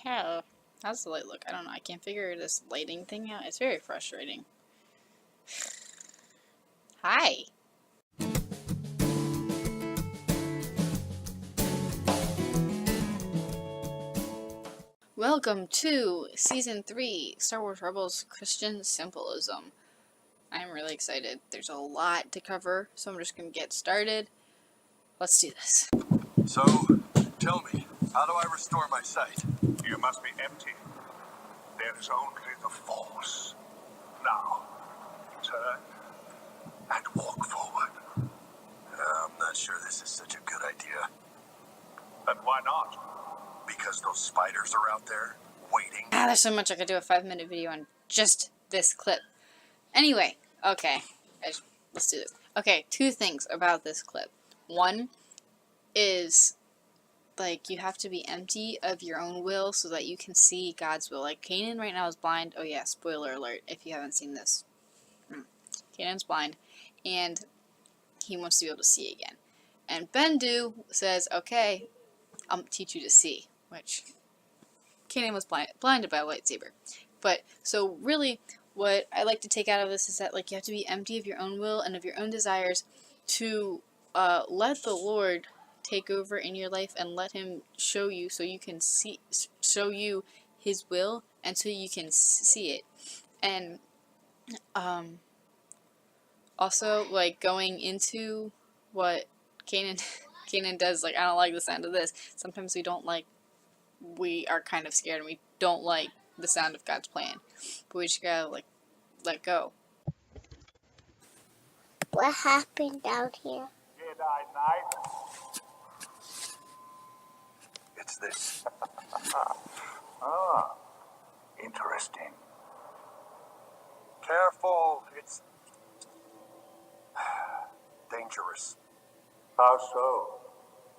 Hell, how's the light look? I don't know. I can't figure this lighting thing out. It's very frustrating. Hi. Welcome to Season 3, Star Wars Rebels Christian Symbolism. I'm really excited. There's a lot to cover, so I'm just going to get started. Let's do this. So, tell me, how do I restore my sight? You must be empty. There is only the Force. Now, turn and walk forward. I'm not sure this is such a good idea. And why not? Because those spiders are out there, waiting. There's so much I could do a 5-minute video on just this clip. Anyway, okay, let's do this. Okay, 2 things about this clip. One is, like, you have to be empty of your own will so that you can see God's will. Like, Kanan right now is blind. Oh yeah, spoiler alert if you haven't seen this. Kanan's blind, and he wants to be able to see again. And Bendu says, okay, I'll teach you to see, which Kanan was blinded by a lightsaber. But, so really, what I like to take out of this is that, like, you have to be empty of your own will and of your own desires to let the Lord take over in your life and let Him show you so you can show you His will and so you can see it. And, also, like, going into what Kanan does, like, I don't like the sound of this. Sometimes we are kind of scared and we don't like the sound of God's plan. But we just gotta, like, let go. What happened out here? Jedi Knight. It's this. Ah, interesting. Careful, it's dangerous. How so?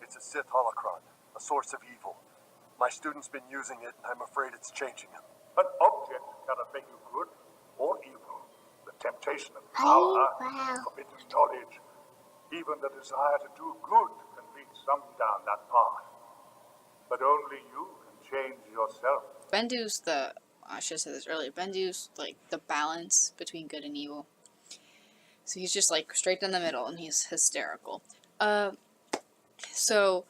It's a Sith holocron, a source of evil. My student's been using it, and I'm afraid it's changing him. An object cannot make you good or evil. The temptation of Oh, power, wow. forbidden knowledge, even the desire to do good can lead some down that path. But only you can change yourself. Bendu's I should have said this earlier, Bendu's, like, the balance between good and evil. So he's just, like, straight down the middle, and he's hysterical. So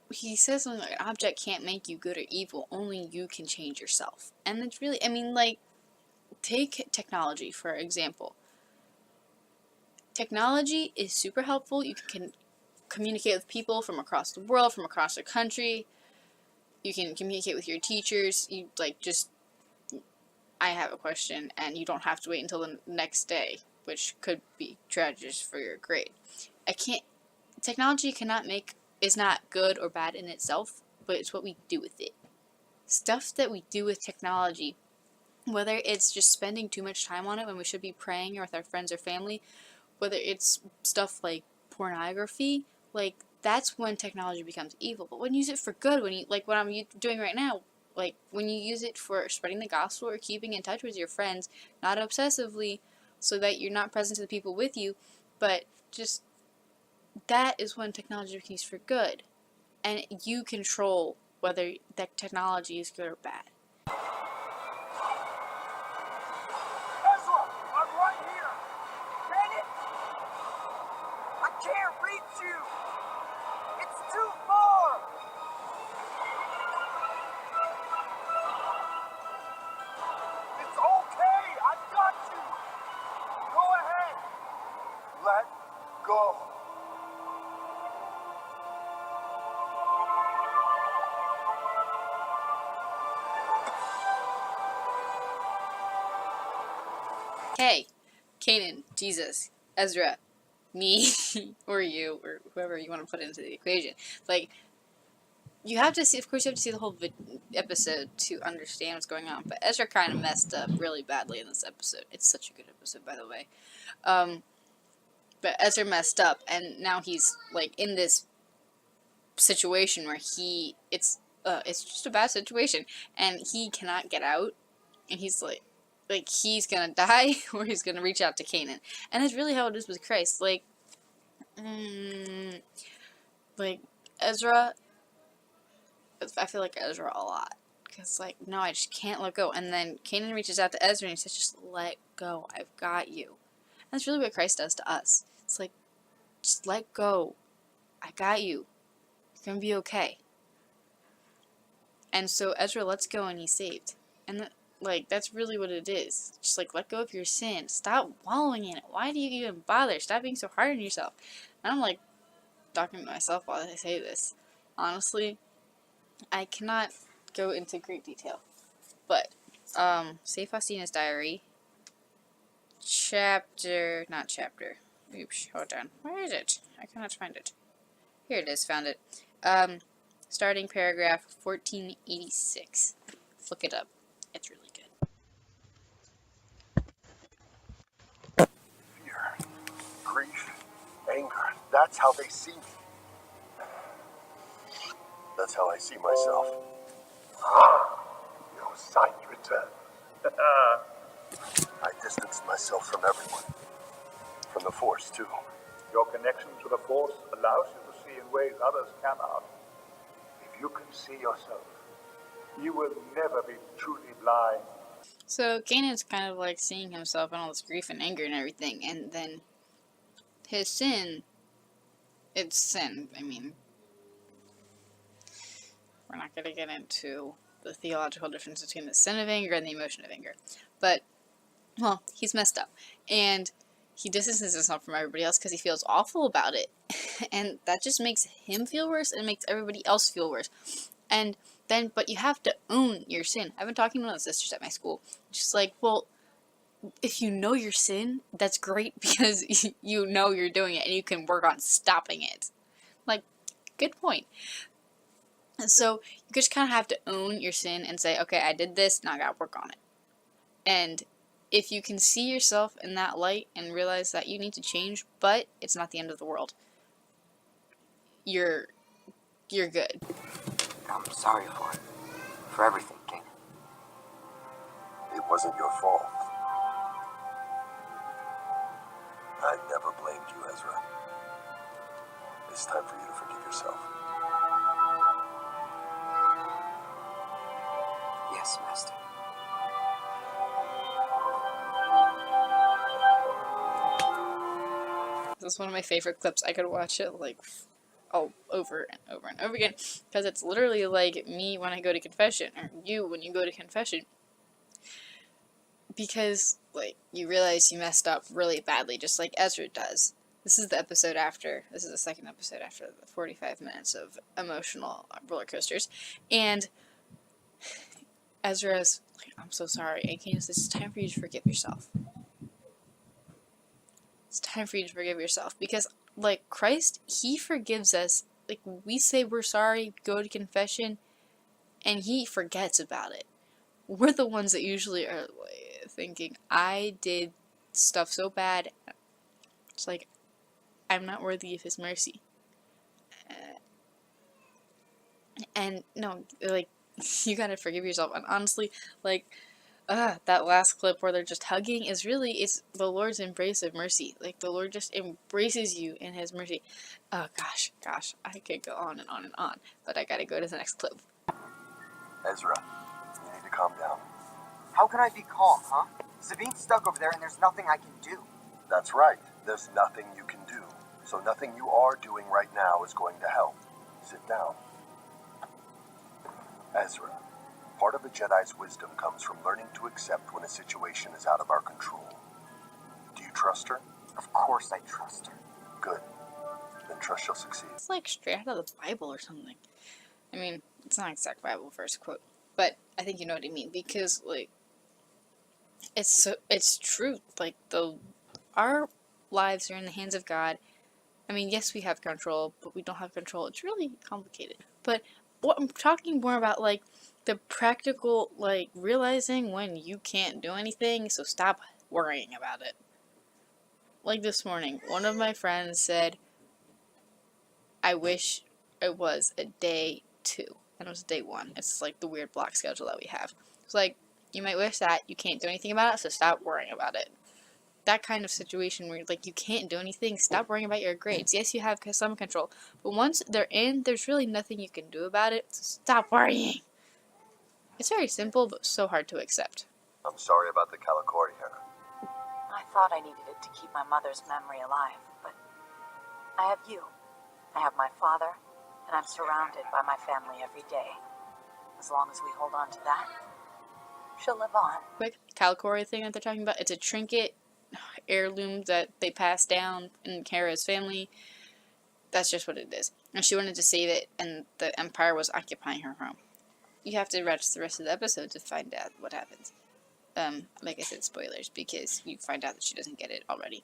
he says something like, an object can't make you good or evil, only you can change yourself. And it's really, I mean, like, take technology, for example. Technology is super helpful. You can communicate with people from across the world, from across the country. You can communicate with your teachers. You, like, just, I have a question, and you don't have to wait until the next day, which could be tragic for your grade. Technology is not good or bad in itself, but it's what we do with it. Stuff that we do with technology, whether it's just spending too much time on it when we should be praying or with our friends or family, whether it's stuff like pornography, like, that's when technology becomes evil. But when you use it for good, when you, like what I'm doing right now, like, when you use it for spreading the gospel or keeping in touch with your friends, not obsessively, so that you're not present to the people with you, but just, that is when technology becomes for good. And you control whether that technology is good or bad. Ezra, I'm right here. Dang it! I can't reach you. It's too far. It's okay. I've got you. Go ahead. Let go. Hey, Kanan, Jesus, Ezra, me, or you, or whoever you want to put into the equation. Like, you have to see, of course, you have to see the whole episode to understand what's going on. But Ezra kind of messed up really badly in this episode. It's such a good episode, by the way. But Ezra messed up, and now he's, like, in this situation where it's just a bad situation, and he cannot get out, and he's like he's gonna die, or he's gonna reach out to Kanan. And that's really how it is with Christ. Like Ezra I feel like Ezra a lot. Because, like, no, I just can't let go. And then Kanan reaches out to Ezra and he says, just let go. I've got you. And that's really what Christ does to us. It's like, just let go. I got you. It's going to be okay. And so Ezra lets go and he's saved. And, that's really what it is. Just, let go of your sin. Stop wallowing in it. Why do you even bother? Stop being so hard on yourself. And I'm, talking to myself while I say this. Honestly, I cannot go into great detail. But, say Faustina's Diary, not chapter. Oops, hold on. Where is it? I cannot find it. Here it is, found it. Starting paragraph 1486. Look it up. It's really good. Fear, grief, anger. That's how they see me. That's how I see myself. Your sight returns. I distanced myself from everyone. From the Force, too. Your connection to the Force allows you to see in ways others cannot. If you can see yourself, you will never be truly blind. So, Kanan's kind of seeing himself and all this grief and anger and everything, and then his sin, it's sin. I mean, we're not going to get into the theological difference between the sin of anger and the emotion of anger. But, well, he's messed up. And he distances himself from everybody else because he feels awful about it. And that just makes him feel worse and makes everybody else feel worse. And then, but you have to own your sin. I've been talking to one of the sisters at my school. She's like, well, if you know your sin, that's great because you know you're doing it and you can work on stopping it. Good point. And so you just kind of have to own your sin and say, okay, I did this, now I gotta work on it. And if you can see yourself in that light and realize that you need to change, but it's not the end of the world, you're good. I'm sorry for everything, King. It wasn't your fault. I never blamed you, Ezra. It's time for you to forgive yourself. Yes, Master. This is one of my favorite clips. I could watch it all over and over and over again because it's literally like me when I go to confession, or you when you go to confession, because you realize you messed up really badly, just like Ezra does. This is the second episode after the 45 minutes of emotional roller coasters, and Ezra's like, I'm so sorry, and Kanan says, it's time for you to forgive yourself. It's time for you to forgive yourself, because Christ, he forgives us. We say we're sorry, go to confession, and he forgets about it. We're the ones that usually are thinking, I did stuff so bad, it's I'm not worthy of his mercy. And no, you gotta forgive yourself. And honestly, that last clip where they're just hugging it's the Lord's embrace of mercy. The Lord just embraces you in his mercy. Oh gosh, I could go on and on and on, but I gotta go to the next clip. Ezra, you need to calm down. How can I be calm, huh? Sabine's stuck over there and there's nothing I can do. That's right. There's nothing you can do. So nothing you are doing right now is going to help. Sit down. Ezra, part of a Jedi's wisdom comes from learning to accept when a situation is out of our control. Do you trust her? Of course I trust her. Good. Then trust she'll succeed. It's straight out of the Bible or something. I mean, it's not exact Bible verse quote, but I think you know what I mean, because it's true. Our lives are in the hands of God. I mean, yes, we have control, but we don't have control. It's really complicated. But what I'm talking more about, the practical, realizing when you can't do anything, so stop worrying about it. This morning, one of my friends said, I wish it was a day 2. And it was day 1. It's the weird block schedule that we have. It's you might wish that, you can't do anything about it, so stop worrying about it. that kind of situation where like you can't do anything, stop worrying about your grades. Yes, you have some control, but once they're in, there's really nothing you can do about it, so stop worrying. It's very simple, but so hard to accept. I'm sorry about the Calicori, Hannah. I thought I needed it to keep my mother's memory alive, but I have you. I have my father, and I'm surrounded by my family every day. As long as we hold on to that, she'll live on. Quick Calicori thing that they're talking about, it's a trinket heirloom that they passed down in Kara's family. That's just what it is. And she wanted to save it, and the Empire was occupying her home. You have to watch the rest of the episode to find out what happens. Like I said, spoilers, because you find out that she doesn't get it already.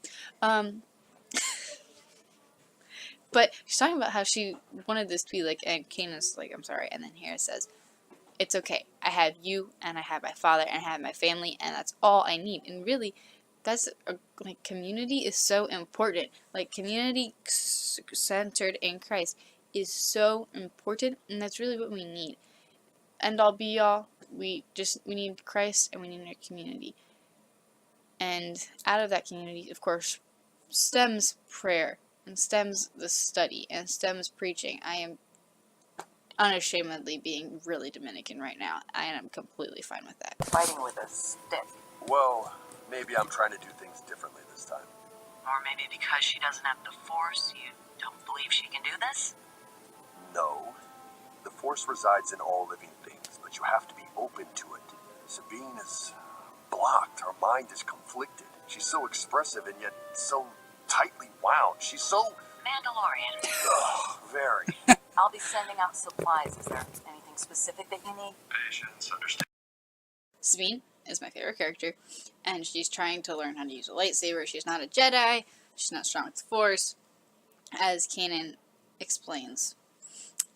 But she's talking about how she wanted this to be like, and Kanan's like, I'm sorry, and then Hera says, it's okay. I have you, and I have my father, and I have my family, and that's all I need. And really, that's like community is so important. Like community centered in Christ is so important, and that's really what we need. End all be all. We need Christ, and we need our community. And out of that community, of course, stems prayer, and stems the study, and stems preaching. I am unashamedly being really Dominican right now. I am completely fine with that. Fighting with a stick. Well, maybe I'm trying to do things differently this time. Or maybe because she doesn't have the Force, you don't believe she can do this? No. The Force resides in all living things, but you have to be open to it. Sabine is blocked. Her mind is conflicted. She's so expressive and yet so tightly wound. She's so... Mandalorian. Ugh, very. I'll be sending out supplies. Is there anything specific that you need? Patience, understand. Sabine is my favorite character, and she's trying to learn how to use a lightsaber. She's not a Jedi. She's not strong with the Force, as Kanan explains.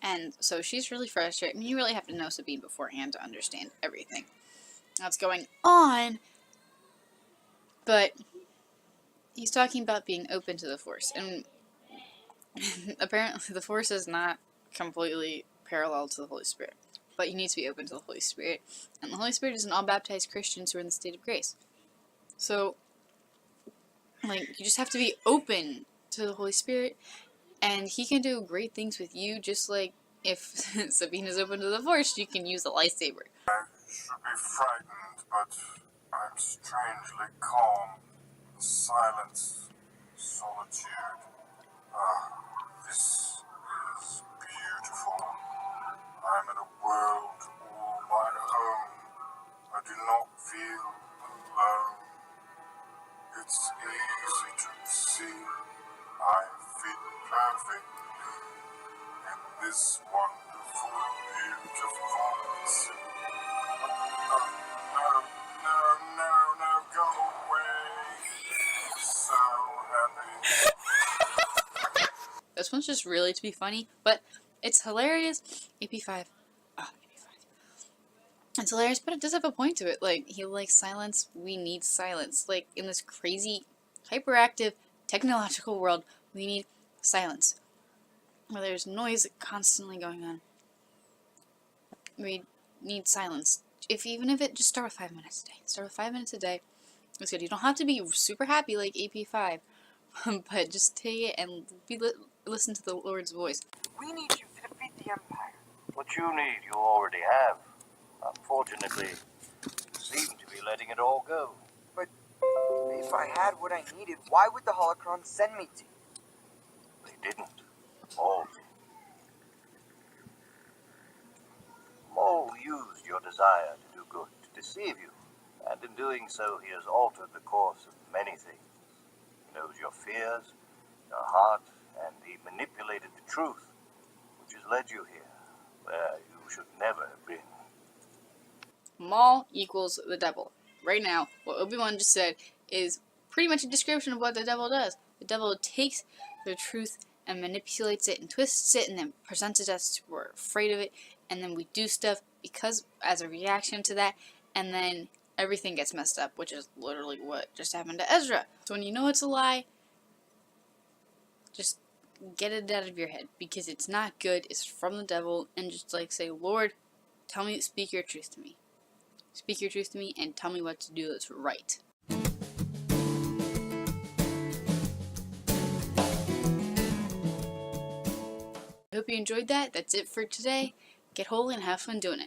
And so she's really frustrated. I mean, you really have to know Sabine beforehand to understand everything that's going on. But he's talking about being open to the Force, and apparently the Force is not completely parallel to the Holy Spirit. But you need to be open to the Holy Spirit. And the Holy Spirit is in all baptized Christians who are in the state of grace. So, like, you just have to be open to the Holy Spirit. And he can do great things with you, just like if Sabine is open to the Force, you can use a lightsaber. I should be frightened, but I'm strangely calm. The silence, solitude. This is beautiful. I'm in a world all my own. I do not feel alone. It's easy to see I fit perfectly in this wonderful, beautiful city. No, go away. So happy. This one's just really to be funny, but it's hilarious. AP5. Oh, AP5. It's hilarious, but it does have a point to it. Like, he likes silence. We need silence. Like, in this crazy, hyperactive, technological world, we need silence. Where there's noise constantly going on. We need silence. Even if it just start with 5 minutes a day. Start with 5 minutes a day. It's good. You don't have to be super happy like AP5, but just take it and listen to the Lord's voice. We need you to defeat the Empire. What you need, you already have. Unfortunately, you seem to be letting it all go. But if I had what I needed, why would the Holocron send me to you? They didn't. Maul did. Maul used your desire to do good to deceive you, and in doing so he has altered the course of many things. He knows your fears, your heart, and he manipulated the truth, which has led you here, where you should never have been. Maul equals the devil. Right now, what Obi-Wan just said is pretty much a description of what the devil does. The devil takes the truth and manipulates it and twists it and then presents it to us. We're afraid of it, and then we do stuff because as a reaction to that, and then everything gets messed up, which is literally what just happened to Ezra. So when you know it's a lie, just get it out of your head, because it's not good, it's from the devil, and just like say, Lord, speak your truth to me. Speak your truth to me and tell me what to do that's right. hope you enjoyed that. That's it for today. Get holy and have fun doing it.